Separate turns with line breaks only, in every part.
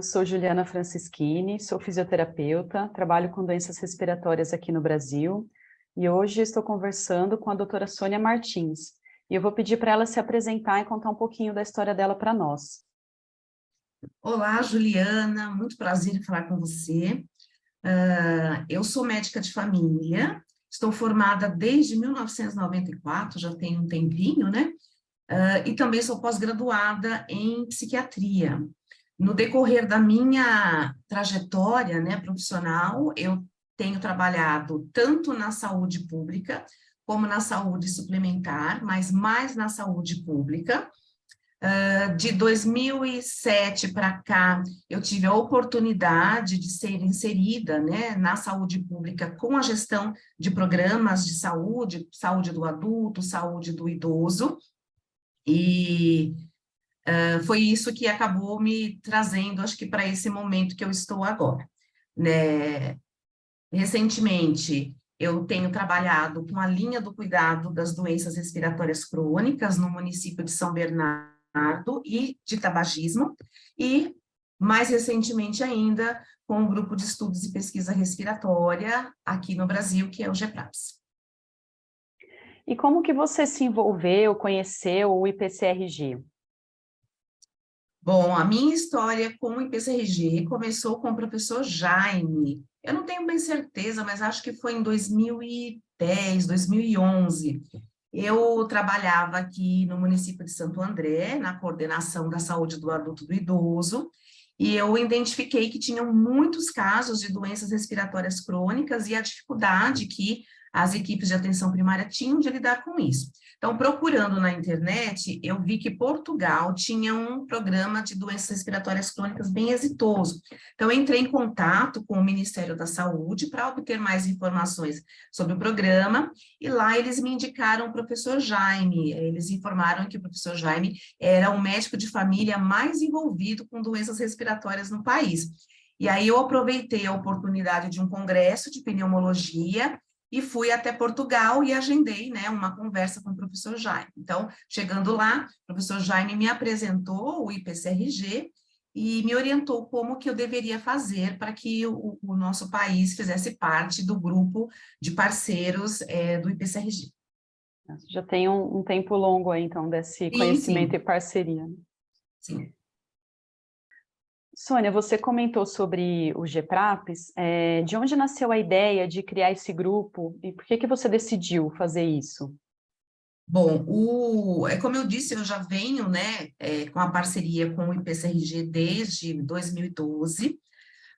eu sou Juliana Francischini, sou fisioterapeuta, trabalho com doenças respiratórias aqui no Brasil e hoje estou conversando com a doutora Sônia Martins. E eu vou pedir para ela se apresentar e contar um pouquinho da história dela para nós.
Olá, Juliana, muito prazer em falar com você. Eu sou médica de família, estou formada desde 1994, já tem um tempinho, né? E também sou pós-graduada em psiquiatria. No decorrer da minha trajetória, né, profissional, eu tenho trabalhado tanto na saúde pública como na saúde suplementar, mas mais na saúde pública. De 2007 para cá, eu tive a oportunidade de ser inserida, né, na saúde pública com a gestão de programas de saúde, saúde do adulto, saúde do idoso, e foi isso que acabou me trazendo, acho que para esse momento que eu estou agora, né? Recentemente, eu tenho trabalhado com a linha do cuidado das doenças respiratórias crônicas no município de São Bernardo e de tabagismo, e mais recentemente ainda com o grupo de estudos e pesquisa respiratória aqui no Brasil, que é o GEPRAPS.
E como que você se envolveu, conheceu o IPCRG?
Bom, a minha história com o IPCRG começou com o professor Jaime. Eu não tenho bem certeza, mas acho que foi em 2010, 2011. Eu trabalhava aqui no município de Santo André, na coordenação da saúde do adulto e do idoso, e eu identifiquei que tinham muitos casos de doenças respiratórias crônicas e a dificuldade que as equipes de atenção primária tinham de lidar com isso. Então, procurando na internet, eu vi que Portugal tinha um programa de doenças respiratórias crônicas bem exitoso. Então, eu entrei em contato com o Ministério da Saúde para obter mais informações sobre o programa, e lá eles me indicaram o professor Jaime. Eles informaram que o professor Jaime era o médico de família mais envolvido com doenças respiratórias no país. E aí eu aproveitei a oportunidade de um congresso de pneumologia e fui até Portugal e agendei, né, uma conversa com o professor Jaime. Então, chegando lá, o professor Jaime me apresentou o IPCRG e me orientou como que eu deveria fazer para que o nosso país fizesse parte do grupo de parceiros do IPCRG.
Já tem um tempo longo aí, então, desse conhecimento
Sim.
e parceria.
Sim.
Sônia, você comentou sobre o GEPRAPS, de onde nasceu a ideia de criar esse grupo e por que você decidiu fazer isso?
Bom, como eu disse, eu já venho, né, com a parceria com o IPCRG desde 2012,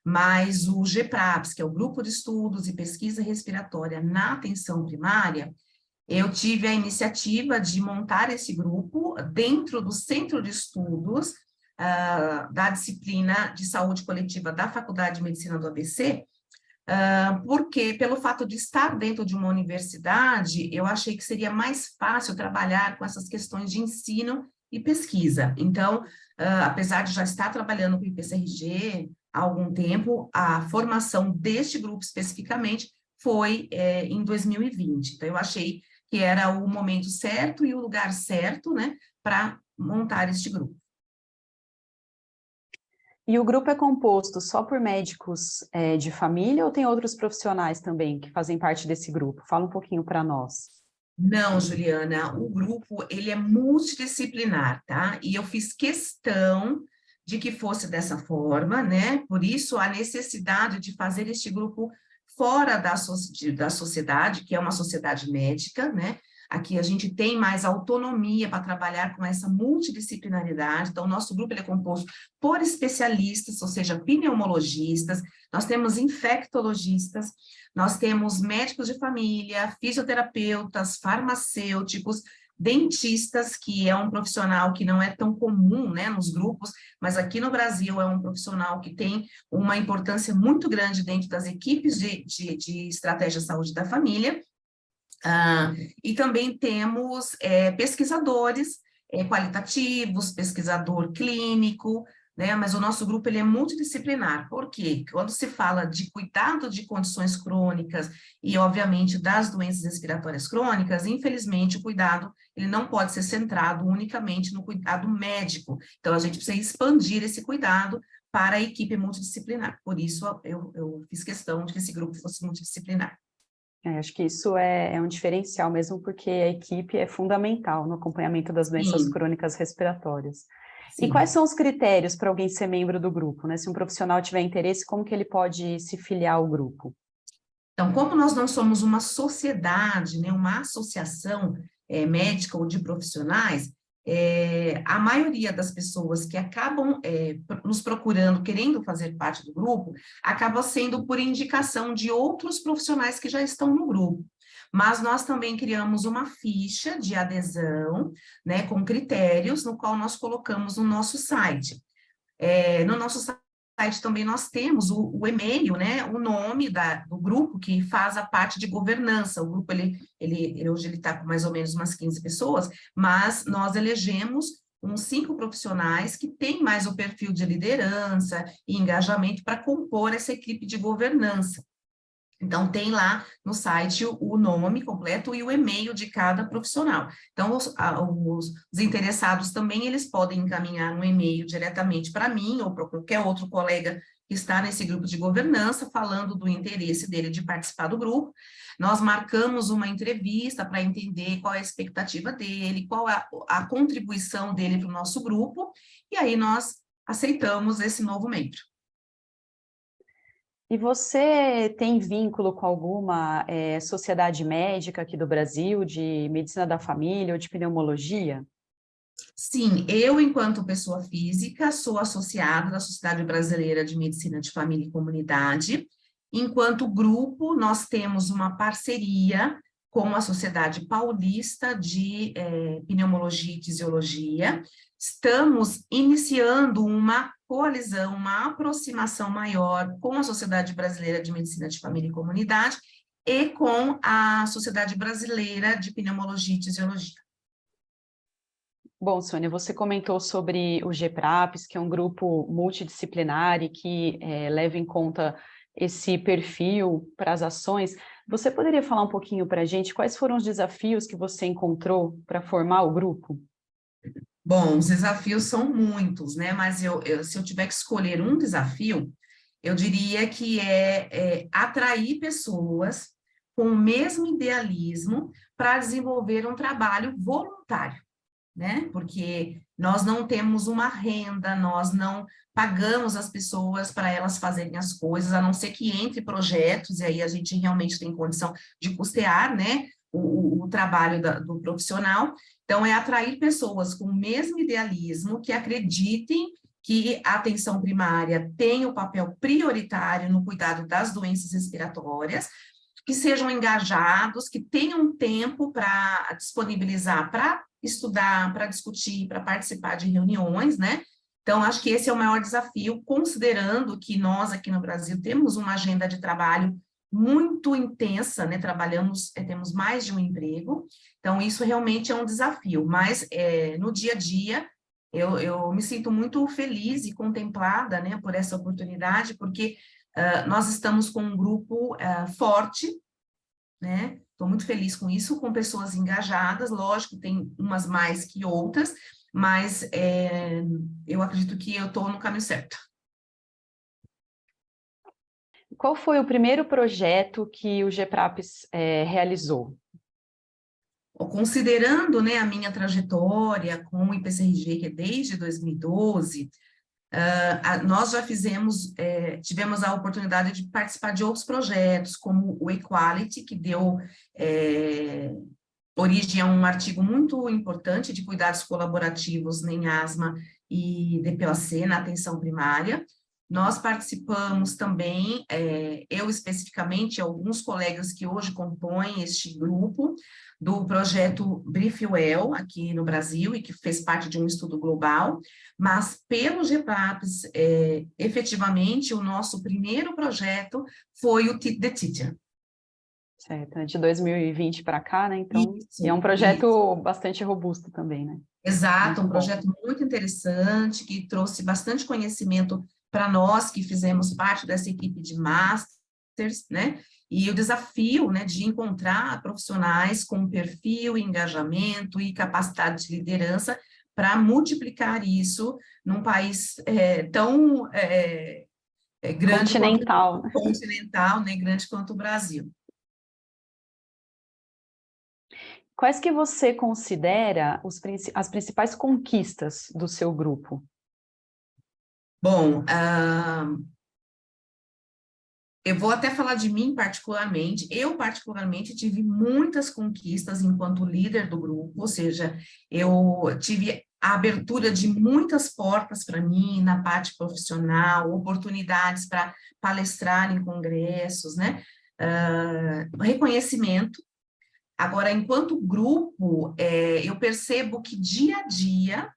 mas o GEPRAPS, que é o Grupo de Estudos e Pesquisa Respiratória na Atenção Primária, eu tive a iniciativa de montar esse grupo dentro do Centro de Estudos da disciplina de Saúde Coletiva da Faculdade de Medicina do ABC, porque, pelo fato de estar dentro de uma universidade, eu achei que seria mais fácil trabalhar com essas questões de ensino e pesquisa. Então, apesar de já estar trabalhando com o IPCRG há algum tempo, a formação deste grupo especificamente foi em 2020. Então, eu achei que era o momento certo e o lugar certo, né, para montar este grupo.
E o grupo é composto só por médicos de família ou tem outros profissionais também que fazem parte desse grupo? Fala um pouquinho para nós.
Não, Juliana, o grupo, ele é multidisciplinar, tá? E eu fiz questão de que fosse dessa forma, né? Por isso, a necessidade de fazer este grupo fora da sociedade, que é uma sociedade médica, né? Aqui a gente tem mais autonomia para trabalhar com essa multidisciplinaridade. Então, o nosso grupo ele é composto por especialistas, ou seja, pneumologistas, nós temos infectologistas, nós temos médicos de família, fisioterapeutas, farmacêuticos, dentistas, que é um profissional que não é tão comum, né, nos grupos, mas aqui no Brasil é um profissional que tem uma importância muito grande dentro das equipes de estratégia de saúde da família. E também temos pesquisadores qualitativos, pesquisador clínico, né? Mas o nosso grupo ele é multidisciplinar. Por quê? Quando se fala de cuidado de condições crônicas e, obviamente, das doenças respiratórias crônicas, infelizmente, o cuidado ele não pode ser centrado unicamente no cuidado médico. Então, a gente precisa expandir esse cuidado para a equipe multidisciplinar. Por isso, eu fiz questão de que esse grupo fosse multidisciplinar.
Acho que isso é um diferencial mesmo, porque a equipe é fundamental no acompanhamento das doenças
Sim,
crônicas respiratórias. E quais
sim.
são os critérios para alguém ser membro do grupo, né? Se um profissional tiver interesse, como que ele pode se filiar ao grupo?
Então, como nós não somos uma sociedade, né, uma associação médica ou de profissionais, a maioria das pessoas que acabam nos procurando, querendo fazer parte do grupo, acaba sendo por indicação de outros profissionais que já estão no grupo. Mas nós também criamos uma ficha de adesão, né, com critérios, no qual nós colocamos no nosso site. No nosso site também nós temos o e-mail, né, o nome do grupo que faz a parte de governança. O grupo, hoje ele está com mais ou menos umas 15 pessoas, mas nós elegemos uns 5 profissionais que têm mais o perfil de liderança e engajamento para compor essa equipe de governança. Então, tem lá no site o nome completo e o e-mail de cada profissional. Então, os interessados também, eles podem encaminhar um e-mail diretamente para mim ou para qualquer outro colega que está nesse grupo de governança, falando do interesse dele de participar do grupo. Nós marcamos uma entrevista para entender qual é a expectativa dele, qual é a contribuição dele para o nosso grupo, e aí nós aceitamos esse novo membro.
E você tem vínculo com alguma sociedade médica aqui do Brasil, de medicina da família ou de pneumologia?
Sim, eu, enquanto pessoa física, sou associada da Sociedade Brasileira de Medicina de Família e Comunidade. Enquanto grupo, nós temos uma parceria com a Sociedade Paulista de Pneumologia e Fisiologia. Estamos iniciando uma coalizão, uma aproximação maior com a Sociedade Brasileira de Medicina de Família e Comunidade e com a Sociedade Brasileira de Pneumologia e Fisiologia.
Bom, Sônia, você comentou sobre o GPRAPS, que é um grupo multidisciplinar e que leva em conta esse perfil para as ações. Você poderia falar um pouquinho para a gente quais foram os desafios que você encontrou para formar o grupo?
Bom, os desafios são muitos, né? Mas se eu tiver que escolher um desafio, eu diria que é atrair pessoas com o mesmo idealismo para desenvolver um trabalho voluntário, né? Porque nós não temos uma renda, nós não pagamos as pessoas para elas fazerem as coisas, a não ser que entre projetos, e aí a gente realmente tem condição de custear, né, o trabalho do profissional. Então, é atrair pessoas com o mesmo idealismo, que acreditem que a atenção primária tem o papel prioritário no cuidado das doenças respiratórias, que sejam engajados, que tenham tempo para disponibilizar para estudar, para discutir, para participar de reuniões, né? Então, acho que esse é o maior desafio, considerando que nós aqui no Brasil temos uma agenda de trabalho muito intensa, né? Temos mais de um emprego, então isso realmente é um desafio, mas no dia a dia eu me sinto muito feliz e contemplada, né, por essa oportunidade, porque nós estamos com um grupo forte, né? Estou muito feliz com isso, com pessoas engajadas, lógico, tem umas mais que outras, mas eu acredito que eu estou no caminho certo.
Qual foi o primeiro projeto que o GPRAPS realizou?
Considerando, né, a minha trajetória com o IPCRG, que é desde 2012, nós já tivemos a oportunidade de participar de outros projetos, como o Equality, que deu origem a um artigo muito importante de cuidados colaborativos em asma e DPOC, na atenção primária. Nós participamos também, eu especificamente, alguns colegas que hoje compõem este grupo, do projeto BriefWell, aqui no Brasil, e que fez parte de um estudo global, mas pelo GPRAPS, efetivamente, o nosso primeiro projeto foi o Teach the Teacher.
Certo, de 2020 para cá, né? Então,
Isso,
é um projeto bastante robusto também, né?
exato,
Muito
um
bom.
projeto muito interessante, que trouxe bastante conhecimento para nós que fizemos parte dessa equipe de Masters, né? E o desafio, né, de encontrar profissionais com perfil, engajamento e capacidade de liderança para multiplicar isso num país tão grande
Continental.
continental, né, grande quanto o Brasil.
Quais que você considera as principais conquistas do seu grupo?
Bom, eu vou até falar de mim particularmente. Eu, particularmente, tive muitas conquistas enquanto líder do grupo, ou seja, eu tive a abertura de muitas portas para mim na parte profissional, oportunidades para palestrar em congressos, né? Reconhecimento. Agora, enquanto grupo, eu percebo que dia a dia,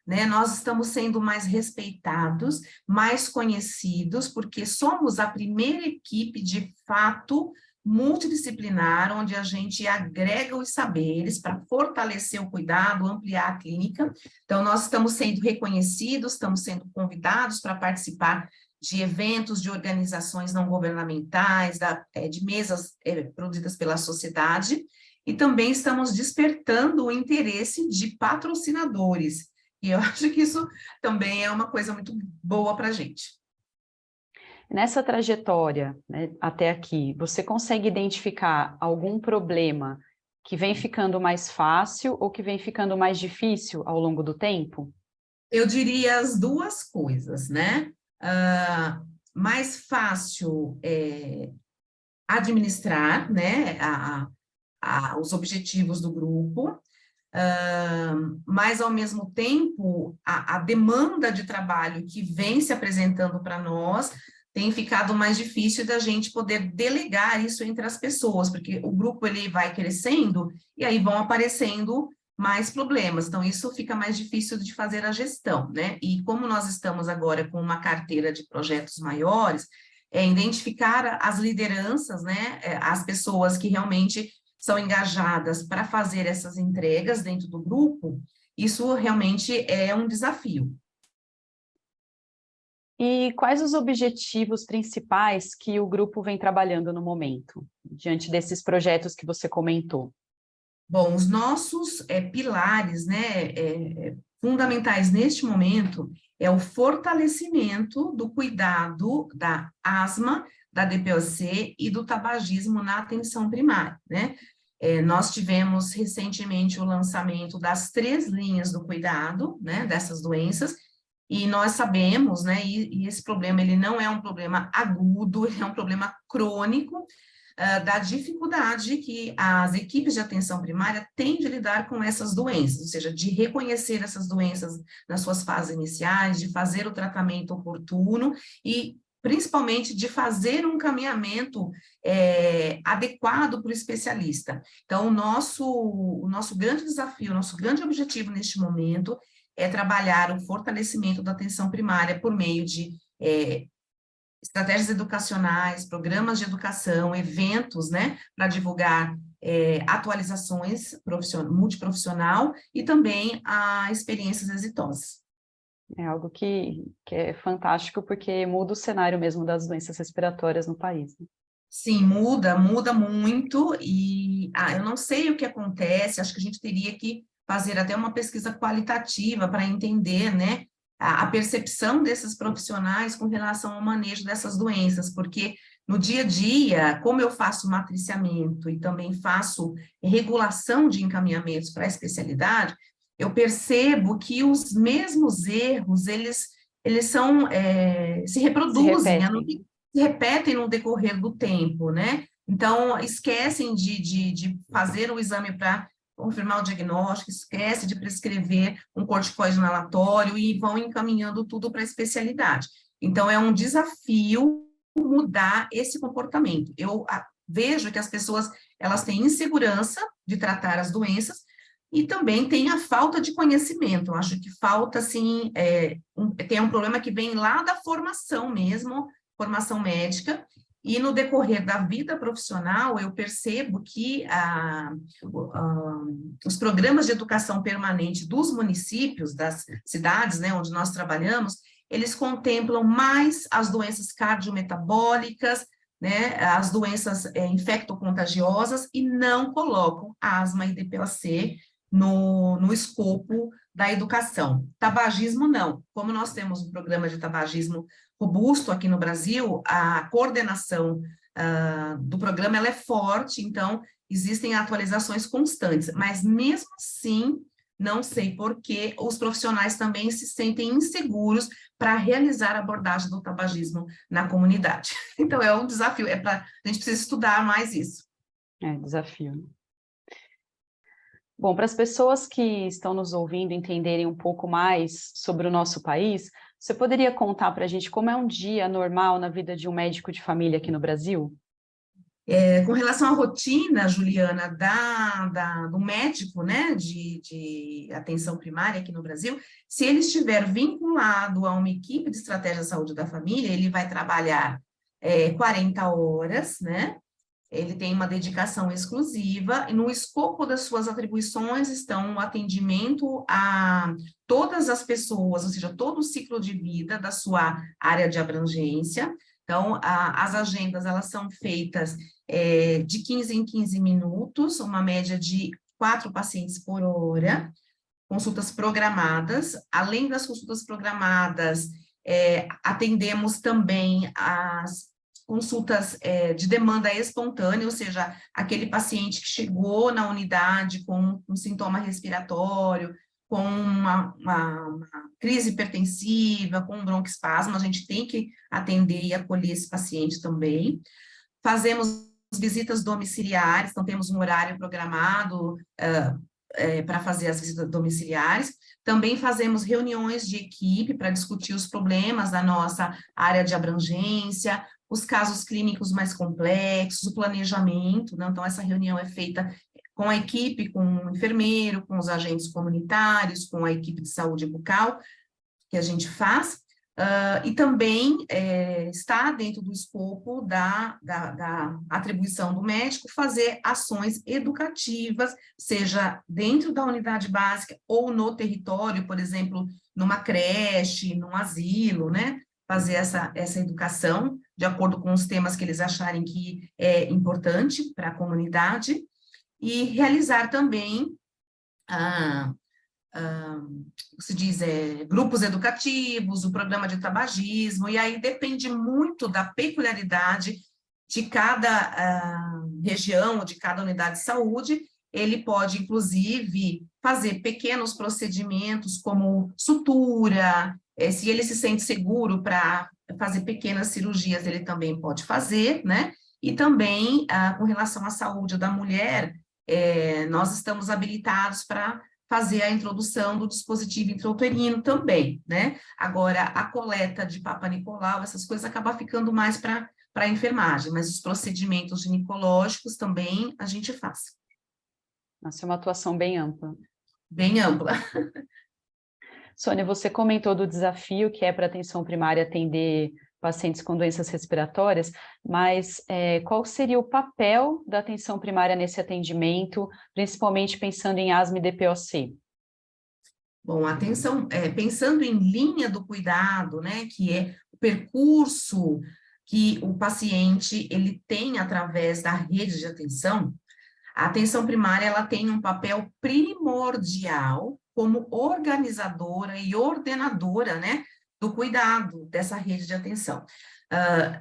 né, nós estamos sendo mais respeitados, mais conhecidos, porque somos a primeira equipe, de fato, multidisciplinar, onde a gente agrega os saberes para fortalecer o cuidado, ampliar a clínica. Então, nós estamos sendo reconhecidos, estamos sendo convidados para participar de eventos, de organizações não governamentais, de mesas produzidas pela sociedade, e também estamos despertando o interesse de patrocinadores. E eu acho que isso também é uma coisa muito boa para a gente.
Nessa trajetória, né, até aqui, você consegue identificar algum problema que vem ficando mais fácil ou que vem ficando mais difícil ao longo do tempo?
Eu diria as duas coisas, né? Mais fácil administrar, né, os objetivos do grupo, mas, ao mesmo tempo, a demanda de trabalho que vem se apresentando para nós tem ficado mais difícil da gente poder delegar isso entre as pessoas, porque o grupo ele vai crescendo e aí vão aparecendo mais problemas, então isso fica mais difícil de fazer a gestão, né? E como nós estamos agora com uma carteira de projetos maiores, identificar as lideranças, né, as pessoas que realmente são engajadas para fazer essas entregas dentro do grupo, isso realmente é um desafio.
E quais os objetivos principais que o grupo vem trabalhando no momento, diante desses projetos que você comentou?
Bom, os nossos pilares, né, fundamentais neste momento é o fortalecimento do cuidado da asma, da DPOC e do tabagismo na atenção primária, né? Nós tivemos recentemente o lançamento das 3 linhas do cuidado, né, dessas doenças, e nós sabemos, né, e esse problema ele não é um problema agudo, ele é um problema crônico, da dificuldade que as equipes de atenção primária têm de lidar com essas doenças, ou seja, de reconhecer essas doenças nas suas fases iniciais, de fazer o tratamento oportuno e, principalmente, de fazer um encaminhamento adequado para o especialista. Então, o nosso grande desafio, o nosso grande objetivo neste momento é trabalhar o fortalecimento da atenção primária por meio de estratégias educacionais, programas de educação, eventos, né, para divulgar atualizações multiprofissional e também experiências exitosas.
É algo que é fantástico, porque muda o cenário mesmo das doenças respiratórias no país, né?
Sim, muda muito, e eu não sei o que acontece, acho que a gente teria que fazer até uma pesquisa qualitativa para entender, né, a percepção desses profissionais com relação ao manejo dessas doenças, porque no dia a dia, como eu faço matriciamento e também faço regulação de encaminhamentos para a especialidade, eu percebo que os mesmos erros, eles se reproduzem, se repetem no decorrer do tempo, né? Então, esquecem de fazer o exame para confirmar o diagnóstico, esquece de prescrever um corticoide inalatório e vão encaminhando tudo para a especialidade. Então, é um desafio mudar esse comportamento. Eu vejo que as pessoas, elas têm insegurança de tratar as doenças e também tem a falta de conhecimento. Eu acho que falta, assim, tem um problema que vem lá da formação mesmo, formação médica, e no decorrer da vida profissional, eu percebo que os programas de educação permanente dos municípios, das cidades, né, onde nós trabalhamos, eles contemplam mais as doenças cardiometabólicas, né, as doenças infectocontagiosas, e não colocam asma e DPOC no escopo da educação. Tabagismo, não. Como nós temos um programa de tabagismo robusto aqui no Brasil, a coordenação do programa ela é forte, então existem atualizações constantes, mas mesmo assim, não sei por que os profissionais também se sentem inseguros para realizar a abordagem do tabagismo na comunidade. Então, é um desafio, a gente precisa estudar mais isso.
É, desafio. Bom, para as pessoas que estão nos ouvindo entenderem um pouco mais sobre o nosso país, você poderia contar para a gente como é um dia normal na vida de um médico de família aqui no Brasil?
Com relação à rotina, Juliana, do médico, né, de atenção primária aqui no Brasil, se ele estiver vinculado a uma equipe de estratégia de saúde da família, ele vai trabalhar 40 horas, né? Ele tem uma dedicação exclusiva, e no escopo das suas atribuições estão o atendimento a todas as pessoas, ou seja, todo o ciclo de vida da sua área de abrangência. Então, as agendas, elas são feitas de 15 em 15 minutos, uma média de 4 pacientes por hora, consultas programadas. Além das consultas programadas, atendemos também as consultas de demanda espontânea, ou seja, aquele paciente que chegou na unidade com um sintoma respiratório, com uma crise hipertensiva, com um broncoespasmo, a gente tem que atender e acolher esse paciente também. Fazemos visitas domiciliares, então temos um horário programado para fazer as visitas domiciliares. Também fazemos reuniões de equipe para discutir os problemas da nossa área de abrangência, os casos clínicos mais complexos, o planejamento, né? Então essa reunião é feita com a equipe, com o enfermeiro, com os agentes comunitários, com a equipe de saúde bucal, que a gente faz, e também está dentro do escopo da atribuição do médico fazer ações educativas, seja dentro da unidade básica ou no território, por exemplo, numa creche, num asilo, né? Fazer essa educação de acordo com os temas que eles acharem que é importante para a comunidade, e realizar também se diz, grupos educativos, o programa de tabagismo, e aí depende muito da peculiaridade de cada região, ou de cada unidade de saúde. Ele pode, inclusive, fazer pequenos procedimentos, como sutura, se ele se sente seguro para fazer pequenas cirurgias, ele também pode fazer, né? E também, com relação à saúde da mulher, nós estamos habilitados para fazer a introdução do dispositivo intrauterino também, né? Agora, a coleta de Papa Nicolau, essas coisas acabam ficando mais para a enfermagem, mas os procedimentos ginecológicos também a gente faz.
Nossa, é uma atuação bem ampla.
Bem ampla.
Sônia, você comentou do desafio que é para a atenção primária atender pacientes com doenças respiratórias, mas qual seria o papel da atenção primária nesse atendimento, principalmente pensando em asma e DPOC?
Bom, atenção, pensando em linha do cuidado, né, que é o percurso que o paciente ele tem através da rede de atenção, a atenção primária ela tem um papel primordial como organizadora e ordenadora, né, do cuidado dessa rede de atenção.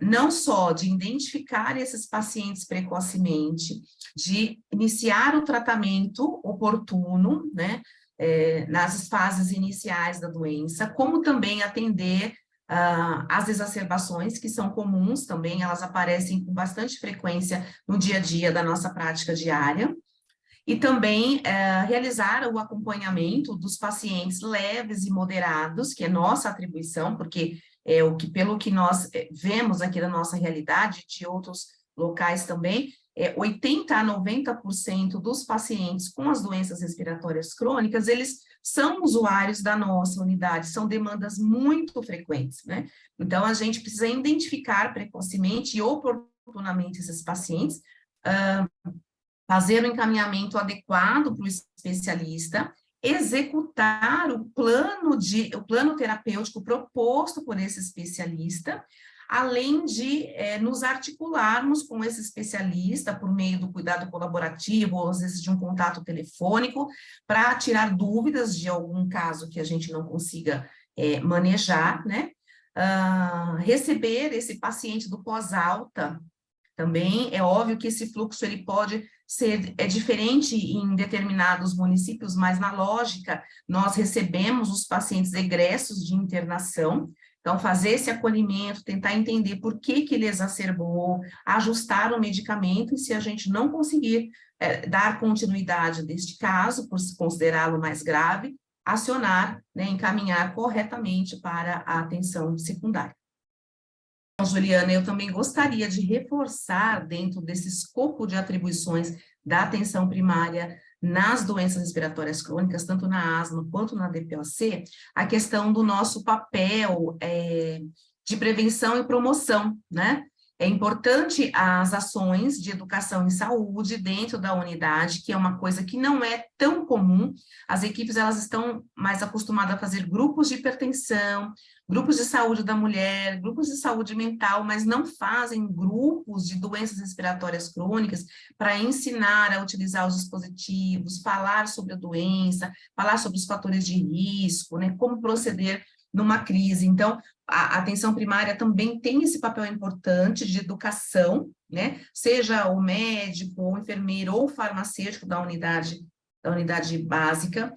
Não só de identificar esses pacientes precocemente, de iniciar o tratamento oportuno, né, nas fases iniciais da doença, como também atender as exacerbações, que são comuns também, elas aparecem com bastante frequência no dia a dia da nossa prática diária, e também realizar o acompanhamento dos pacientes leves e moderados, que é nossa atribuição, porque é o que, pelo que nós vemos aqui da nossa realidade, de outros locais também, 80% a 90% dos pacientes com as doenças respiratórias crônicas, eles são usuários da nossa unidade, são demandas muito frequentes, né? Então, a gente precisa identificar precocemente e oportunamente esses pacientes, fazer o encaminhamento adequado para o especialista, executar o plano terapêutico proposto por esse especialista, além de nos articularmos com esse especialista por meio do cuidado colaborativo, ou às vezes de um contato telefônico, para tirar dúvidas de algum caso que a gente não consiga manejar, né? Receber esse paciente do pós-alta também. É óbvio que esse fluxo ele pode ser diferente em determinados municípios, mas na lógica nós recebemos os pacientes egressos de internação. Então, fazer esse acolhimento, tentar entender por que ele exacerbou, ajustar o medicamento, e se a gente não conseguir dar continuidade deste caso, por considerá-lo mais grave, acionar, né, encaminhar corretamente para a atenção secundária. Então, Juliana, eu também gostaria de reforçar, dentro desse escopo de atribuições da atenção primária nas doenças respiratórias crônicas, tanto na asma quanto na DPOC, a questão do nosso papel de prevenção e promoção, né? É importante as ações de educação em saúde dentro da unidade, que é uma coisa que não é tão comum. As equipes, elas estão mais acostumadas a fazer grupos de hipertensão, grupos de saúde da mulher, grupos de saúde mental, mas não fazem grupos de doenças respiratórias crônicas para ensinar a utilizar os dispositivos, falar sobre a doença, falar sobre os fatores de risco, né, como proceder numa crise. Então, a atenção primária também tem esse papel importante de educação, né, seja o médico, ou o enfermeiro, ou o farmacêutico da unidade básica.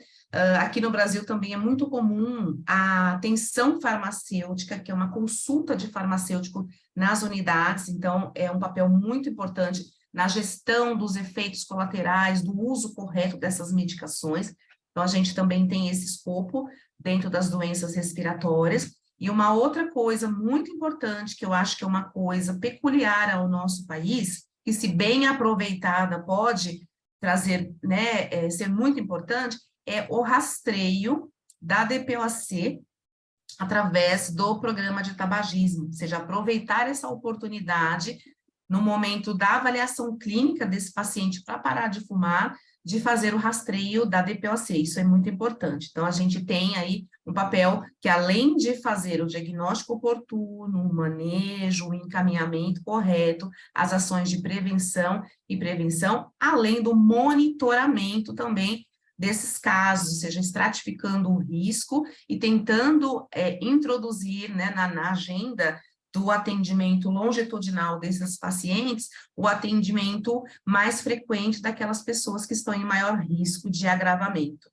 Aqui no Brasil também é muito comum a atenção farmacêutica, que é uma consulta de farmacêutico nas unidades, então é um papel muito importante na gestão dos efeitos colaterais, do uso correto dessas medicações. Então, a gente também tem esse escopo dentro das doenças respiratórias. E uma outra coisa muito importante, que eu acho que é uma coisa peculiar ao nosso país, que se bem aproveitada pode trazer, né, ser muito importante, é o rastreio da DPOC através do programa de tabagismo, ou seja, aproveitar essa oportunidade no momento da avaliação clínica desse paciente para parar de fumar, de fazer o rastreio da DPOC, isso é muito importante. Então, a gente tem aí um papel que, além de fazer o diagnóstico oportuno, o manejo, o encaminhamento correto, as ações de prevenção, além do monitoramento também desses casos, ou seja, estratificando o risco e tentando introduzir, né, na agenda do atendimento longitudinal desses pacientes, o atendimento mais frequente daquelas pessoas que estão em maior risco de agravamento.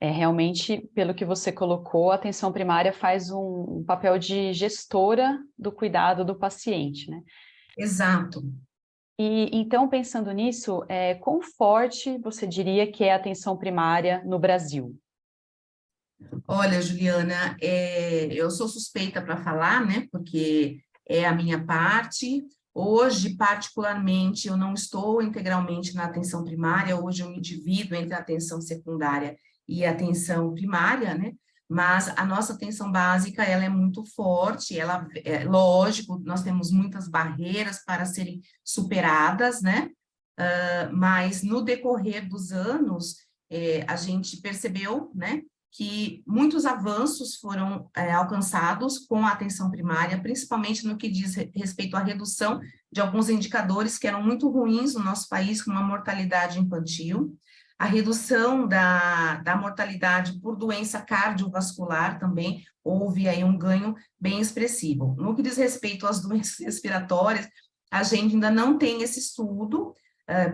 Realmente, pelo que você colocou, a atenção primária faz um papel de gestora do cuidado do paciente, né?
Exato.
E então, pensando nisso, quão forte você diria que é a atenção primária no Brasil?
Olha, Juliana, eu sou suspeita para falar, né, porque é a minha parte. Hoje, particularmente, eu não estou integralmente na atenção primária, hoje eu me divido entre a atenção secundária e a atenção primária, né, mas a nossa atenção básica, ela é muito forte, ela, lógico, nós temos muitas barreiras para serem superadas, né, mas no decorrer dos anos, a gente percebeu, né, que muitos avanços foram alcançados com a atenção primária, principalmente no que diz respeito à redução de alguns indicadores que eram muito ruins no nosso país, como a mortalidade infantil, a redução da mortalidade por doença cardiovascular também, houve aí um ganho bem expressivo. No que diz respeito às doenças respiratórias, a gente ainda não tem esse estudo,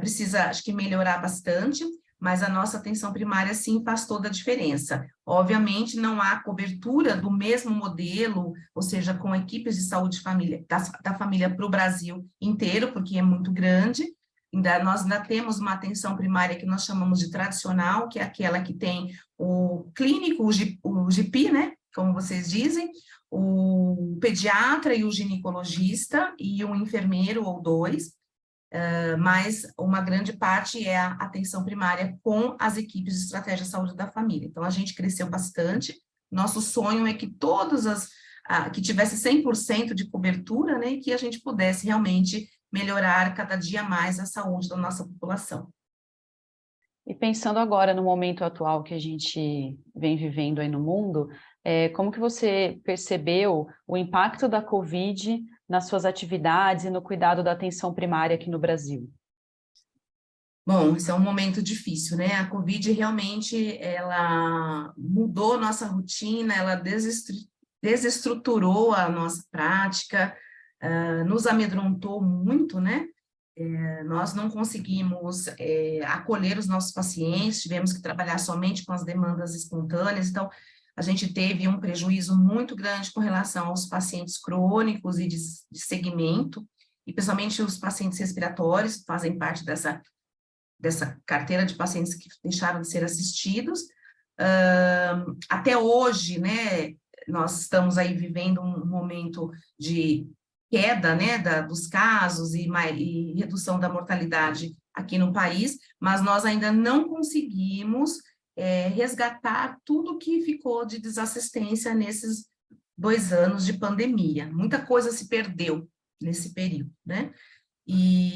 precisa, acho que, melhorar bastante, mas a nossa atenção primária, sim, faz toda a diferença. Obviamente, não há cobertura do mesmo modelo, ou seja, com equipes de saúde família, da família para o Brasil inteiro, porque é muito grande. Nós ainda temos uma atenção primária que nós chamamos de tradicional, que é aquela que tem o clínico, o GP, né, como vocês dizem, o pediatra e o ginecologista, e um enfermeiro ou dois, mas uma grande parte é a atenção primária com as equipes de estratégia de saúde da família. Então, a gente cresceu bastante. Nosso sonho é que que tivesse 100% de cobertura, né, e que a gente pudesse realmente melhorar cada dia mais a saúde da nossa população.
E pensando agora no momento atual que a gente vem vivendo aí no mundo, Como que você percebeu o impacto da Covid nas suas atividades e no cuidado da atenção primária aqui no Brasil?
Bom, esse é um momento difícil, né? A Covid realmente, ela mudou nossa rotina, ela desestruturou a nossa prática, nos amedrontou muito, né? Nós não conseguimos acolher os nossos pacientes, tivemos que trabalhar somente com as demandas espontâneas, então a gente teve um prejuízo muito grande com relação aos pacientes crônicos e de segmento, e principalmente os pacientes respiratórios, fazem parte dessa carteira de pacientes que deixaram de ser assistidos. Até hoje, né, nós estamos aí vivendo um momento de queda, né, dos casos e redução da mortalidade aqui no país, mas nós ainda não conseguimos resgatar tudo que ficou de desassistência nesses 2 anos de pandemia. Muita coisa se perdeu nesse período, né?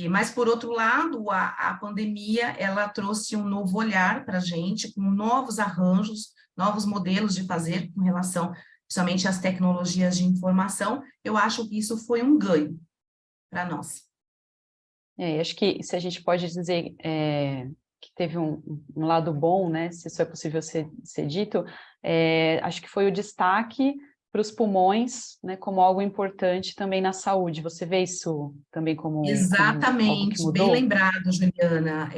Mas, por outro lado, a pandemia, ela trouxe um novo olhar para a gente, com novos arranjos, novos modelos de fazer com relação, principalmente às tecnologias de informação. Eu acho que isso foi um ganho para nós.
Acho que se a gente pode dizer que teve um lado bom, né, se isso é possível ser dito, acho que foi o destaque para os pulmões, né, como algo importante também na saúde. Você vê isso também como algo que
Exatamente, bem
mudou?
lembrado, Juliana.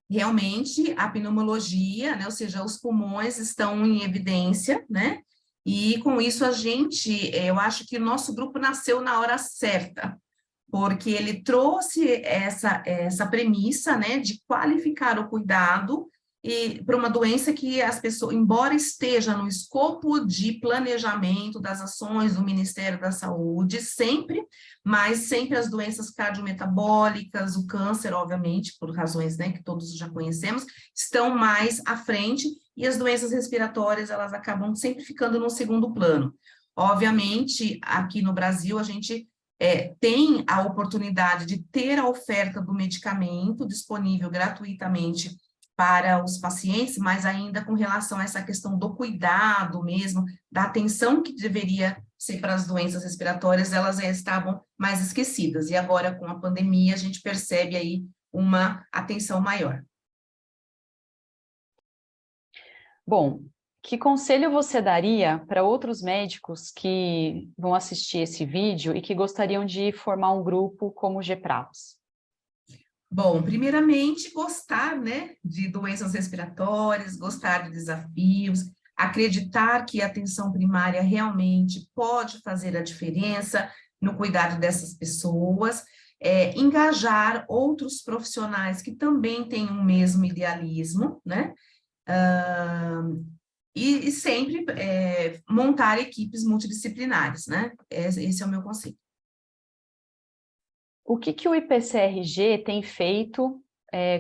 Realmente, a pneumologia, né, ou seja, os pulmões estão em evidência, né? E com isso a gente, eu acho que o nosso grupo nasceu na hora certa, porque ele trouxe essa premissa, né, de qualificar o cuidado e para uma doença que as pessoas, embora esteja no escopo de planejamento das ações do Ministério da Saúde, sempre, mas sempre as doenças cardiometabólicas, o câncer, obviamente, por razões, né, que todos já conhecemos, estão mais à frente, e as doenças respiratórias, elas acabam sempre ficando no segundo plano. Obviamente, aqui no Brasil, a gente tem a oportunidade de ter a oferta do medicamento disponível gratuitamente para os pacientes, mas ainda com relação a essa questão do cuidado mesmo, da atenção que deveria ser para as doenças respiratórias, elas estavam mais esquecidas. E agora, com a pandemia, a gente percebe aí uma atenção maior.
Bom, que conselho você daria para outros médicos que vão assistir esse vídeo e que gostariam de formar um grupo como o GPRAPS?
Bom, primeiramente, gostar, né, de doenças respiratórias, gostar de desafios, acreditar que a atenção primária realmente pode fazer a diferença no cuidado dessas pessoas, engajar outros profissionais que também têm o mesmo idealismo, né, e sempre montar equipes multidisciplinares, né, esse é o meu conselho.
O que o IPCRG tem feito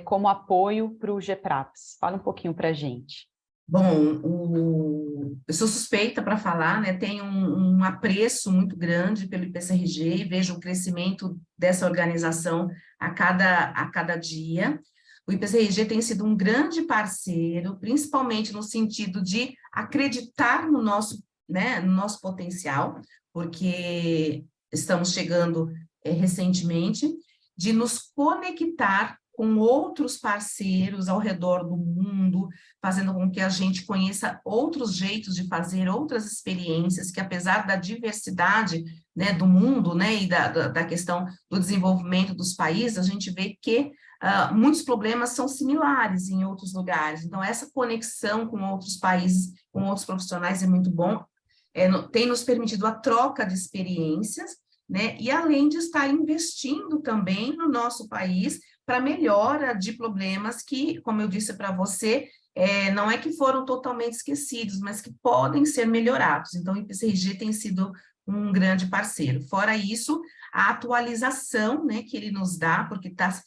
como apoio para o GPRAPS? Fala um pouquinho para a gente.
Bom, eu sou suspeita para falar, né? Tenho um apreço muito grande pelo IPCRG e vejo o crescimento dessa organização a cada dia. O IPCRG tem sido um grande parceiro, principalmente no sentido de acreditar no nosso, né, no nosso potencial, porque estamos chegando recentemente, de nos conectar com outros parceiros ao redor do mundo, fazendo com que a gente conheça outros jeitos de fazer, outras experiências, que apesar da diversidade, né, do mundo, né, e da questão do desenvolvimento dos países, a gente vê que muitos problemas são similares em outros lugares. Então, essa conexão com outros países, com outros profissionais é muito bom, tem nos permitido a troca de experiências, né, e além de estar investindo também no nosso país para melhora de problemas que, como eu disse para você, não é que foram totalmente esquecidos, mas que podem ser melhorados. Então, o IPCRG tem sido um grande parceiro. Fora isso, a atualização, né, que ele nos dá, porque está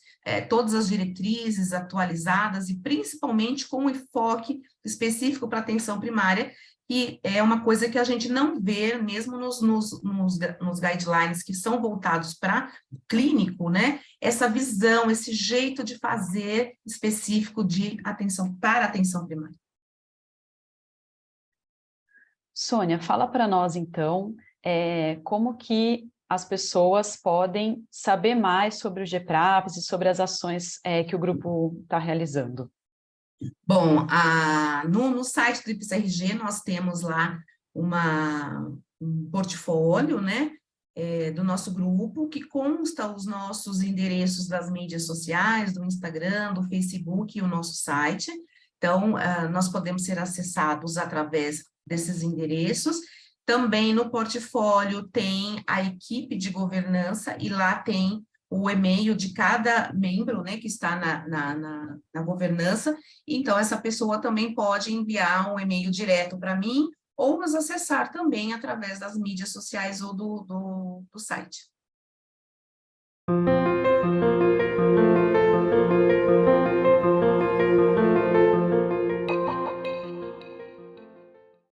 todas as diretrizes atualizadas e principalmente com um enfoque específico para a atenção primária, que é uma coisa que a gente não vê mesmo nos guidelines que são voltados para clínico, né? Essa visão, esse jeito de fazer específico de atenção para a atenção primária.
Sônia, fala para nós, então, como que as pessoas podem saber mais sobre o GPRAPS e sobre as ações que o grupo está realizando.
Bom, no site do IPSRG nós temos lá um portfólio, né, do nosso grupo, que consta os nossos endereços das mídias sociais, do Instagram, do Facebook e o nosso site. Então, nós podemos ser acessados através desses endereços. Também no portfólio tem a equipe de governança e lá tem o e-mail de cada membro, né, que está na governança. Então, essa pessoa também pode enviar um e-mail direto para mim ou nos acessar também através das mídias sociais ou do site.